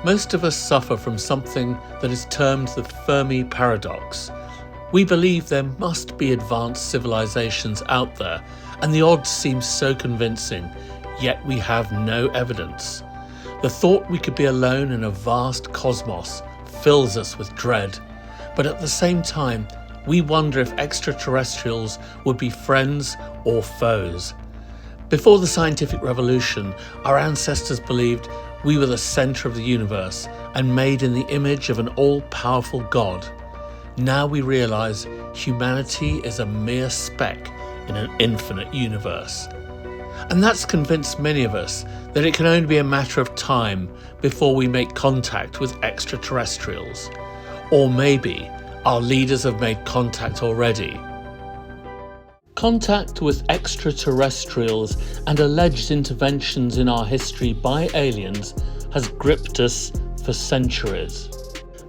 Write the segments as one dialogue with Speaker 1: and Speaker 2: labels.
Speaker 1: Most of us suffer from something that is termed the Fermi paradox. We believe there must be advanced civilizations out there, and the odds seem so convincing, yet we have no evidence. The thought we could be alone in a vast cosmos fills us with dread, but at the same time, we wonder if extraterrestrials would be friends or foes. Before the scientific revolution, our ancestors believed we were the centre of the universe and made in the image of an all-powerful God. Now we realise humanity is a mere speck in an infinite universe. And that's convinced many of us that it can only be a matter of time before we make contact with extraterrestrials. Or maybe our leaders have made contact already. Contact with extraterrestrials and alleged interventions in our history by aliens has gripped us for centuries.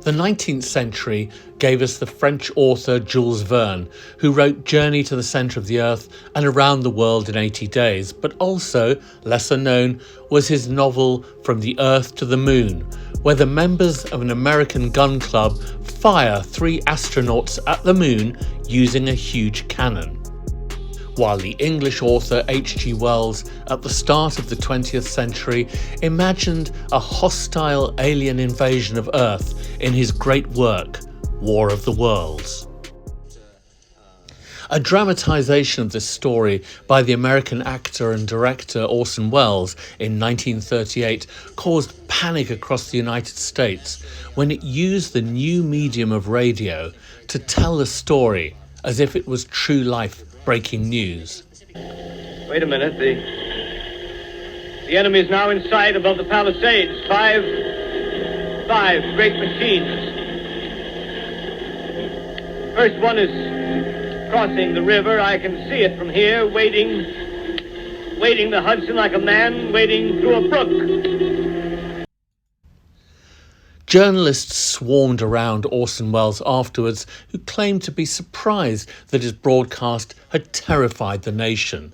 Speaker 1: The 19th century gave us the French author Jules Verne, who wrote Journey to the Centre of the Earth and Around the World in 80 Days, but also, lesser known, was his novel From the Earth to the Moon, where the members of an American gun club fire 3 astronauts at the moon using a huge cannon. While the English author H.G. Wells, at the start of the 20th century, imagined a hostile alien invasion of Earth in his great work, War of the Worlds. A dramatisation of this story by the American actor and director Orson Welles in 1938 caused panic across the United States when it used the new medium of radio to tell the story as if it was true life breaking news.
Speaker 2: Wait a minute, the enemy is now in sight above the Palisades. Five great machines. First one is crossing the river. I can see it from here, wading the Hudson like a man wading through a brook.
Speaker 1: Journalists swarmed around Orson Welles afterwards, who claimed to be surprised that his broadcast had terrified the nation.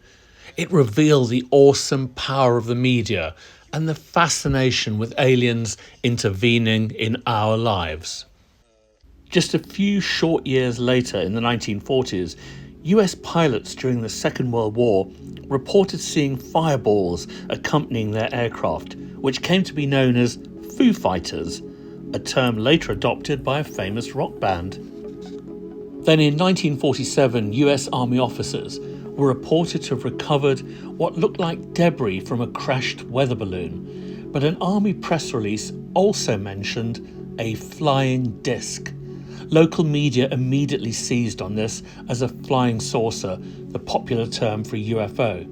Speaker 1: It revealed the awesome power of the media and the fascination with aliens intervening in our lives. Just a few short years later, in the 1940s, US pilots during the Second World War reported seeing fireballs accompanying their aircraft, which came to be known as Foo Fighters, a term later adopted by a famous rock band. Then in 1947, US Army officers were reported to have recovered what looked like debris from a crashed weather balloon, but an Army press release also mentioned a flying disc. Local media immediately seized on this as a flying saucer, the popular term for a UFO.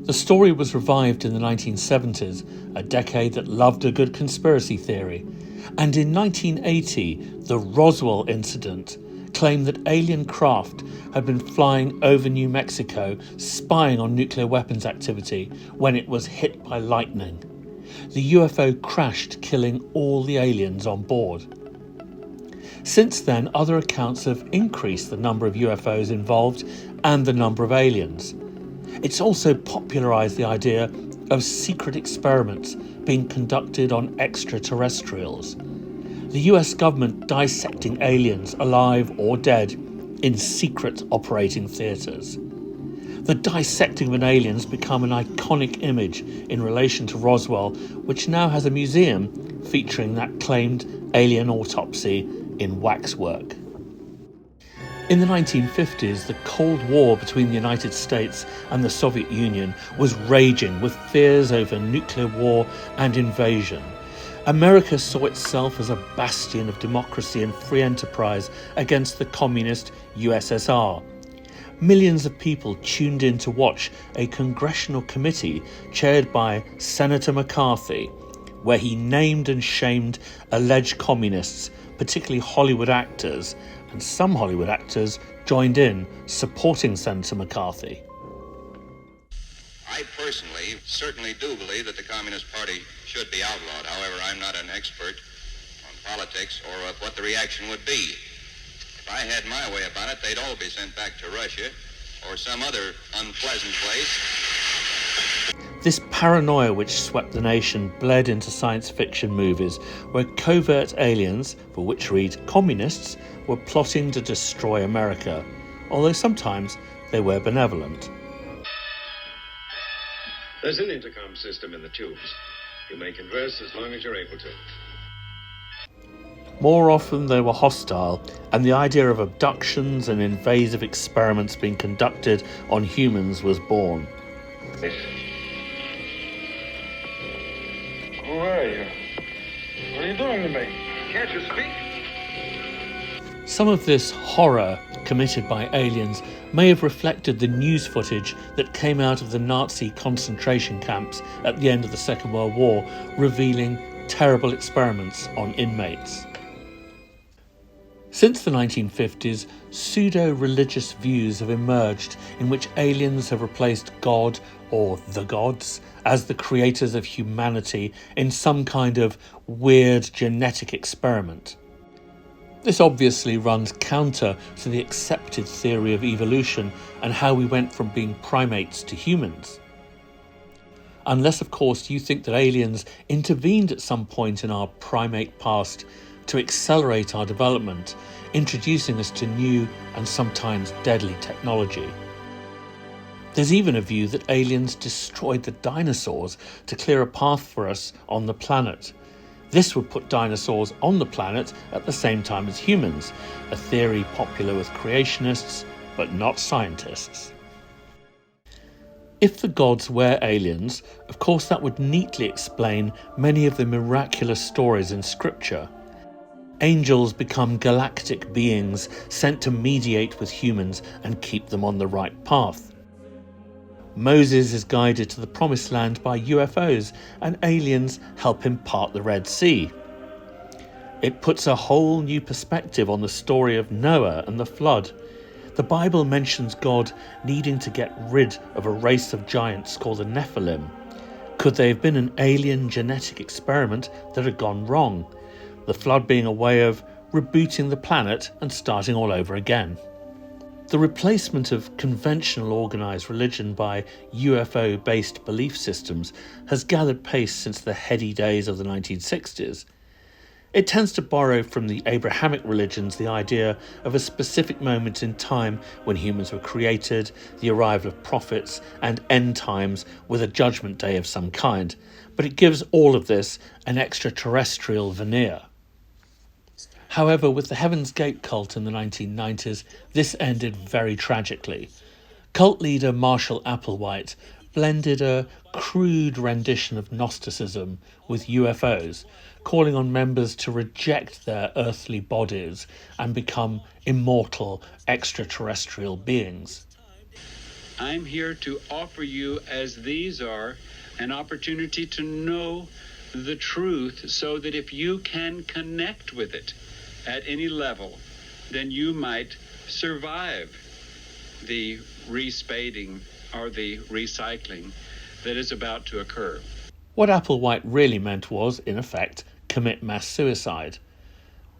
Speaker 1: The story was revived in the 1970s, a decade that loved a good conspiracy theory. And in 1980, the Roswell Incident claimed that alien craft had been flying over New Mexico, spying on nuclear weapons activity when it was hit by lightning. The UFO crashed, killing all the aliens on board. Since then, other accounts have increased the number of UFOs involved and the number of aliens. It's also popularised the idea of secret experiments being conducted on extraterrestrials. The US government dissecting aliens, alive or dead, in secret operating theatres. The dissecting of an alien has become an iconic image in relation to Roswell, which now has a museum featuring that claimed alien autopsy in waxwork. In the 1950s, the Cold War between the United States and the Soviet Union was raging, with fears over nuclear war and invasion. America saw itself as a bastion of democracy and free enterprise against the communist USSR. Millions of people tuned in to watch a congressional committee chaired by Senator McCarthy, where he named and shamed alleged communists, particularly Hollywood actors, and some Hollywood actors joined in supporting Senator McCarthy.
Speaker 3: I personally certainly do believe that the Communist Party should be outlawed. However, I'm not an expert on politics or of what the reaction would be. If I had my way about it, they'd all be sent back to Russia or some other unpleasant place.
Speaker 1: This paranoia which swept the nation bled into science fiction movies where covert aliens, for which read communists, were plotting to destroy America, although sometimes they were benevolent.
Speaker 4: There's an intercom system in the tubes. You may converse as long as you're able to.
Speaker 1: More often they were hostile, and the idea of abductions and invasive experiments being conducted on humans was born.
Speaker 4: Who are you? What are you doing to me? Can't you speak?
Speaker 1: Some of this horror committed by aliens may have reflected the news footage that came out of the Nazi concentration camps at the end of the Second World War, revealing terrible experiments on inmates. Since the 1950s, pseudo-religious views have emerged in which aliens have replaced God or the gods as the creators of humanity in some kind of weird genetic experiment. This obviously runs counter to the accepted theory of evolution and how we went from being primates to humans. Unless, of course, you think that aliens intervened at some point in our primate past to accelerate our development, introducing us to new and sometimes deadly technology. There's even a view that aliens destroyed the dinosaurs to clear a path for us on the planet. This would put dinosaurs on the planet at the same time as humans, a theory popular with creationists, but not scientists. If the gods were aliens, of course that would neatly explain many of the miraculous stories in scripture. Angels become galactic beings sent to mediate with humans and keep them on the right path. Moses is guided to the promised land by UFOs, and aliens help him part the Red Sea. It puts a whole new perspective on the story of Noah and the flood. The Bible mentions God needing to get rid of a race of giants called the Nephilim. Could they have been an alien genetic experiment that had gone wrong? The flood being a way of rebooting the planet and starting all over again. The replacement of conventional organised religion by UFO-based belief systems has gathered pace since the heady days of the 1960s. It tends to borrow from the Abrahamic religions the idea of a specific moment in time when humans were created, the arrival of prophets, and end times with a judgment day of some kind, but it gives all of this an extraterrestrial veneer. However, with the Heaven's Gate cult in the 1990s, this ended very tragically. Cult leader Marshall Applewhite blended a crude rendition of Gnosticism with UFOs, calling on members to reject their earthly bodies and become immortal extraterrestrial beings.
Speaker 5: I'm here to offer you, as these are, an opportunity to know the truth so that if you can connect with it at any level, then you might survive the respading or the recycling that is about to occur.
Speaker 1: What Applewhite really meant was, in effect, commit mass suicide.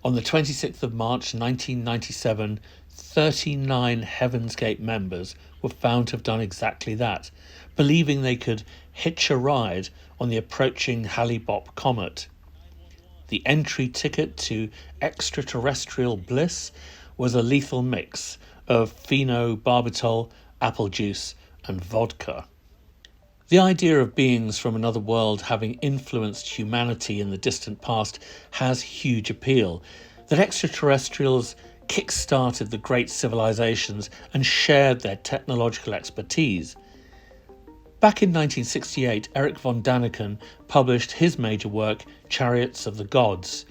Speaker 1: On the 26th of March 1997, 39 Heaven's Gate members were found to have done exactly that, believing they could hitch a ride on the approaching Hale-Bopp comet. The entry ticket to extraterrestrial bliss was a lethal mix of phenobarbital, apple juice, and vodka. The idea of beings from another world having influenced humanity in the distant past has huge appeal. That extraterrestrials kick-started the great civilisations and shared their technological expertise. Back in 1968, Erich von Däniken published his major work, Chariots of the Gods.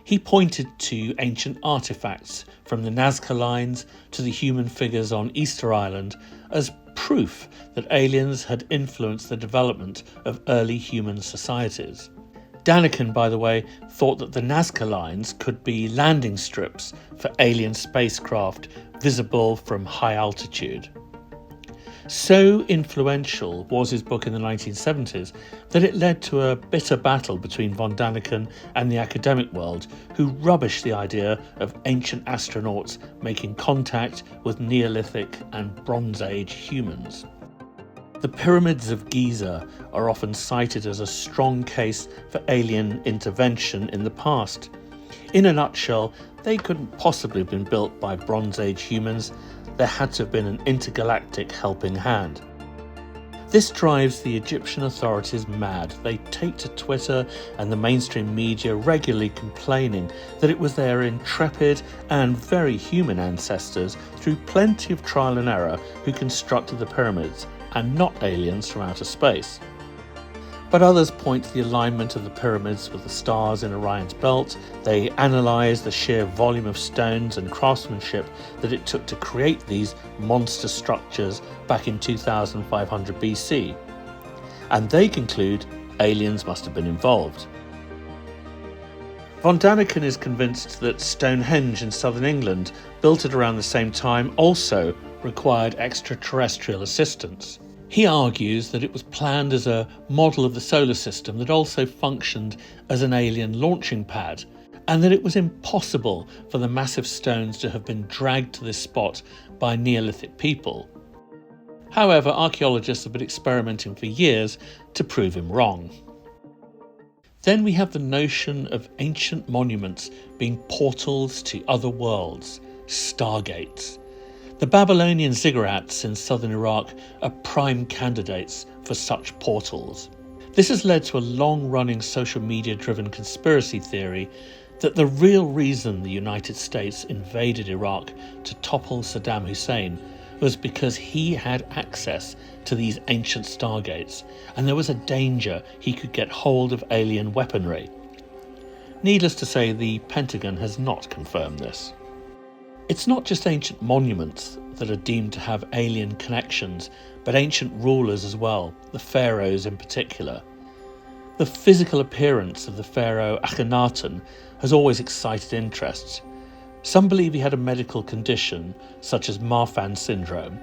Speaker 1: He pointed to ancient artefacts, from the Nazca Lines to the human figures on Easter Island, as proof that aliens had influenced the development of early human societies. Däniken, by the way, thought that the Nazca Lines could be landing strips for alien spacecraft visible from high altitude. So influential was his book in the 1970s that it led to a bitter battle between von Däniken and the academic world, who rubbished the idea of ancient astronauts making contact with Neolithic and Bronze Age humans. The pyramids of Giza are often cited as a strong case for alien intervention in the past. In a nutshell, they couldn't possibly have been built by Bronze Age humans. There had to have been an intergalactic helping hand. This drives the Egyptian authorities mad. They take to Twitter and the mainstream media regularly complaining that it was their intrepid and very human ancestors, through plenty of trial and error, who constructed the pyramids, and not aliens from outer space. But others point to the alignment of the pyramids with the stars in Orion's belt. They analyse the sheer volume of stones and craftsmanship that it took to create these monster structures back in 2500 BC. And they conclude aliens must have been involved. Von Daniken is convinced that Stonehenge in southern England, built at around the same time, also required extraterrestrial assistance. He argues that it was planned as a model of the solar system that also functioned as an alien launching pad, and that it was impossible for the massive stones to have been dragged to this spot by Neolithic people. However, archaeologists have been experimenting for years to prove him wrong. Then we have the notion of ancient monuments being portals to other worlds, Stargates. The Babylonian ziggurats in southern Iraq are prime candidates for such portals. This has led to a long-running social media-driven conspiracy theory that the real reason the United States invaded Iraq to topple Saddam Hussein was because he had access to these ancient Stargates, and there was a danger he could get hold of alien weaponry. Needless to say, the Pentagon has not confirmed this. It's not just ancient monuments that are deemed to have alien connections, but ancient rulers as well, the pharaohs in particular. The physical appearance of the pharaoh Akhenaten has always excited interest. Some believe he had a medical condition, such as Marfan syndrome,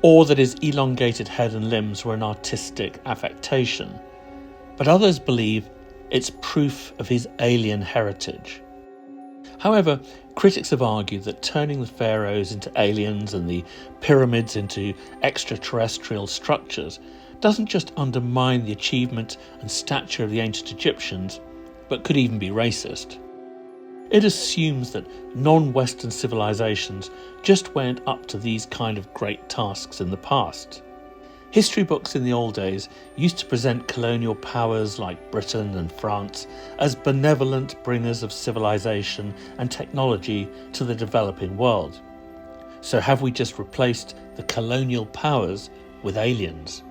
Speaker 1: or that his elongated head and limbs were an artistic affectation. But others believe it's proof of his alien heritage. However, critics have argued that turning the pharaohs into aliens and the pyramids into extraterrestrial structures doesn't just undermine the achievement and stature of the ancient Egyptians, but could even be racist. It assumes that non-Western civilizations just weren't up to these kind of great tasks in the past. History books in the old days used to present colonial powers like Britain and France as benevolent bringers of civilization and technology to the developing world. So have we just replaced the colonial powers with aliens?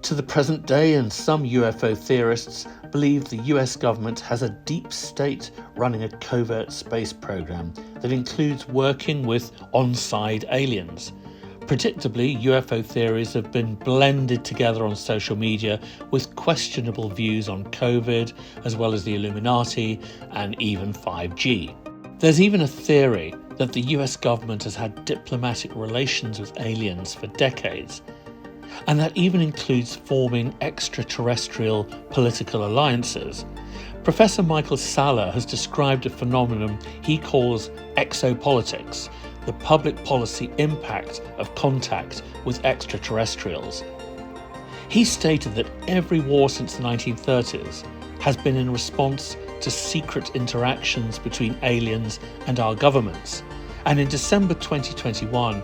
Speaker 1: To the present day, and some UFO theorists believe the US government has a deep state running a covert space program that includes working with on-side aliens. Predictably, UFO theories have been blended together on social media with questionable views on COVID, as well as the Illuminati and even 5G. There's even a theory that the US government has had diplomatic relations with aliens for decades, and that even includes forming extraterrestrial political alliances. Professor Michael Salla has described a phenomenon he calls exopolitics, the public policy impact of contact with extraterrestrials. He stated that every war since the 1930s has been in response to secret interactions between aliens and our governments, and in December 2021,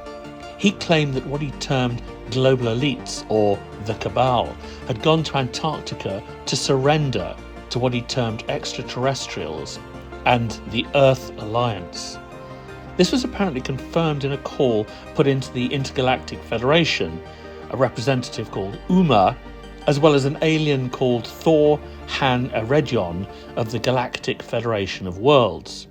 Speaker 1: he claimed that what he termed global elites, or the cabal, had gone to Antarctica to surrender to what he termed extraterrestrials and the Earth Alliance. This was apparently confirmed in a call put into the Intergalactic Federation, a representative called Uma, as well as an alien called Thor Han Eredyon of the Galactic Federation of Worlds.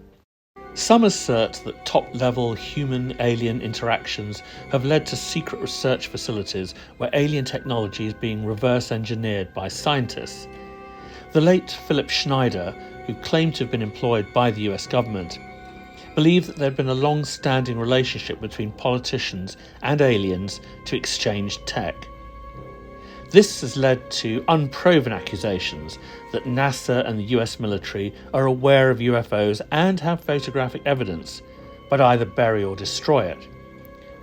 Speaker 1: Some assert that top-level human-alien interactions have led to secret research facilities where alien technology is being reverse-engineered by scientists. The late Philip Schneider, who claimed to have been employed by the US government, believed that there had been a long-standing relationship between politicians and aliens to exchange tech. This has led to unproven accusations that NASA and the US military are aware of UFOs and have photographic evidence, but either bury or destroy it.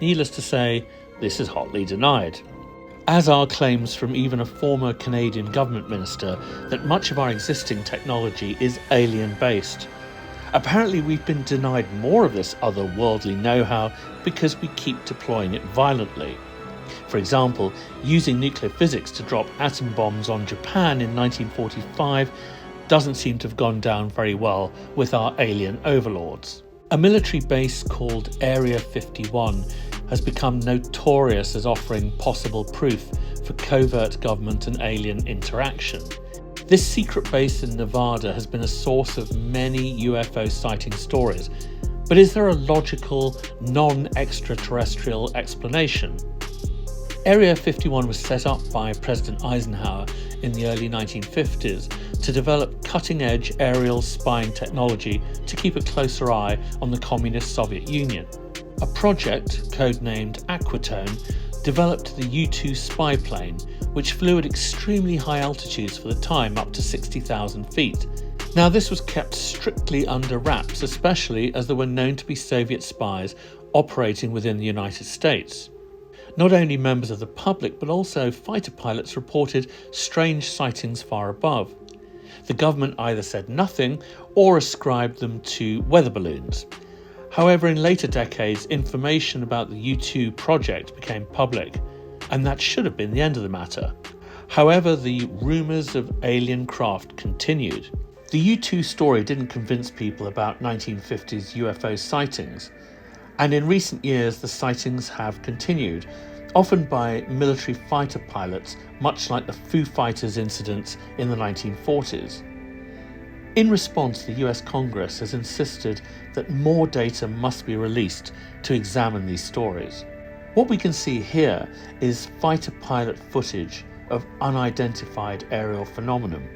Speaker 1: Needless to say, this is hotly denied. as are claims from even a former Canadian government minister that much of our existing technology is alien-based. Apparently we've been denied more of this otherworldly know-how because we keep deploying it violently. For example, using nuclear physics to drop atom bombs on Japan in 1945 doesn't seem to have gone down very well with our alien overlords. A military base called Area 51 has become notorious as offering possible proof for covert government and alien interaction. This secret base in Nevada has been a source of many UFO sighting stories, but is there a logical, non-extraterrestrial explanation? Area 51 was set up by President Eisenhower in the early 1950s to develop cutting-edge aerial spying technology to keep a closer eye on the communist Soviet Union. A project, codenamed Aquatone, developed the U-2 spy plane, which flew at extremely high altitudes for the time, up to 60,000 feet. Now, this was kept strictly under wraps, especially as there were known to be Soviet spies operating within the United States. Not only members of the public, but also fighter pilots reported strange sightings far above. The government either said nothing or ascribed them to weather balloons. However, in later decades, information about the U-2 project became public, and that should have been the end of the matter. However, the rumours of alien craft continued. The U-2 story didn't convince people about 1950s UFO sightings, and in recent years the sightings have continued, often by military fighter pilots, much like the Foo Fighters incidents in the 1940s. In response, the US Congress has insisted that more data must be released to examine these stories. What we can see here is fighter pilot footage of unidentified aerial phenomenon.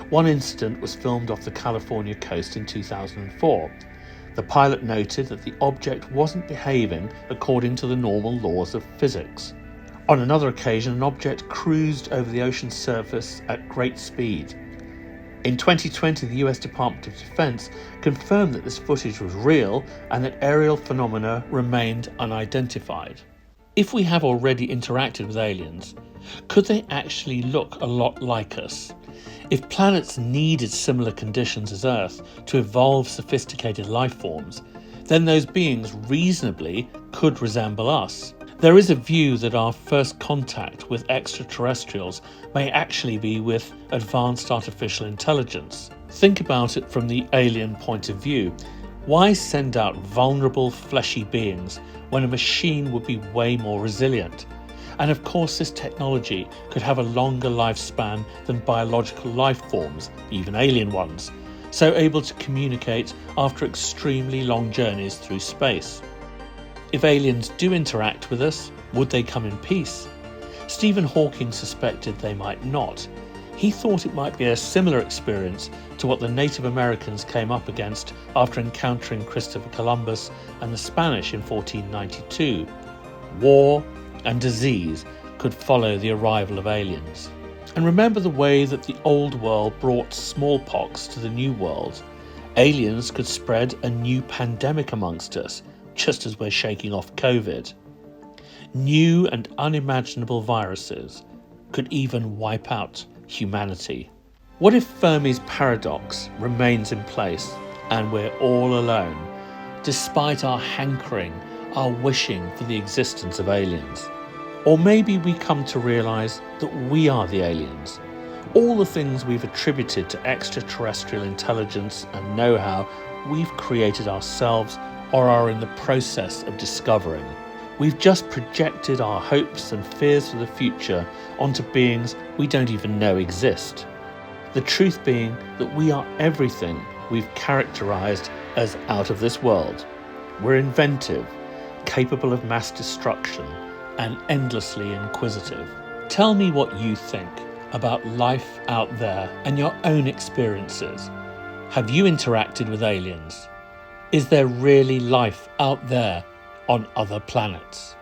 Speaker 1: One incident was filmed off the California coast in 2004. The pilot noted that the object wasn't behaving according to the normal laws of physics. On another occasion, an object cruised over the ocean's surface at great speed. In 2020, the US Department of Defense confirmed that this footage was real and that aerial phenomena remained unidentified. If we have already interacted with aliens, could they actually look a lot like us? If planets needed similar conditions as Earth to evolve sophisticated life forms, then those beings reasonably could resemble us. There is a view that our first contact with extraterrestrials may actually be with advanced artificial intelligence. Think about it from the alien point of view. Why send out vulnerable, fleshy beings when a machine would be way more resilient? And of course, this technology could have a longer lifespan than biological life forms, even alien ones, so able to communicate after extremely long journeys through space. If aliens do interact with us, would they come in peace? Stephen Hawking suspected they might not. He thought it might be a similar experience to what the Native Americans came up against after encountering Christopher Columbus and the Spanish in 1492. War and disease could follow the arrival of aliens. And remember the way that the old world brought smallpox to the new world. Aliens could spread a new pandemic amongst us, just as we're shaking off COVID. New and unimaginable viruses could even wipe out humanity. What if Fermi's paradox remains in place and we're all alone, despite our hankering, our wishing for the existence of aliens? Or maybe we come to realise that we are the aliens. All the things we've attributed to extraterrestrial intelligence and know-how, we've created ourselves or are in the process of discovering. We've just projected our hopes and fears for the future onto beings we don't even know exist. The truth being that we are everything we've characterised as out of this world. We're inventive, capable of mass destruction, and endlessly inquisitive. Tell me what you think about life out there and your own experiences. Have you interacted with aliens? Is there really life out there on other planets?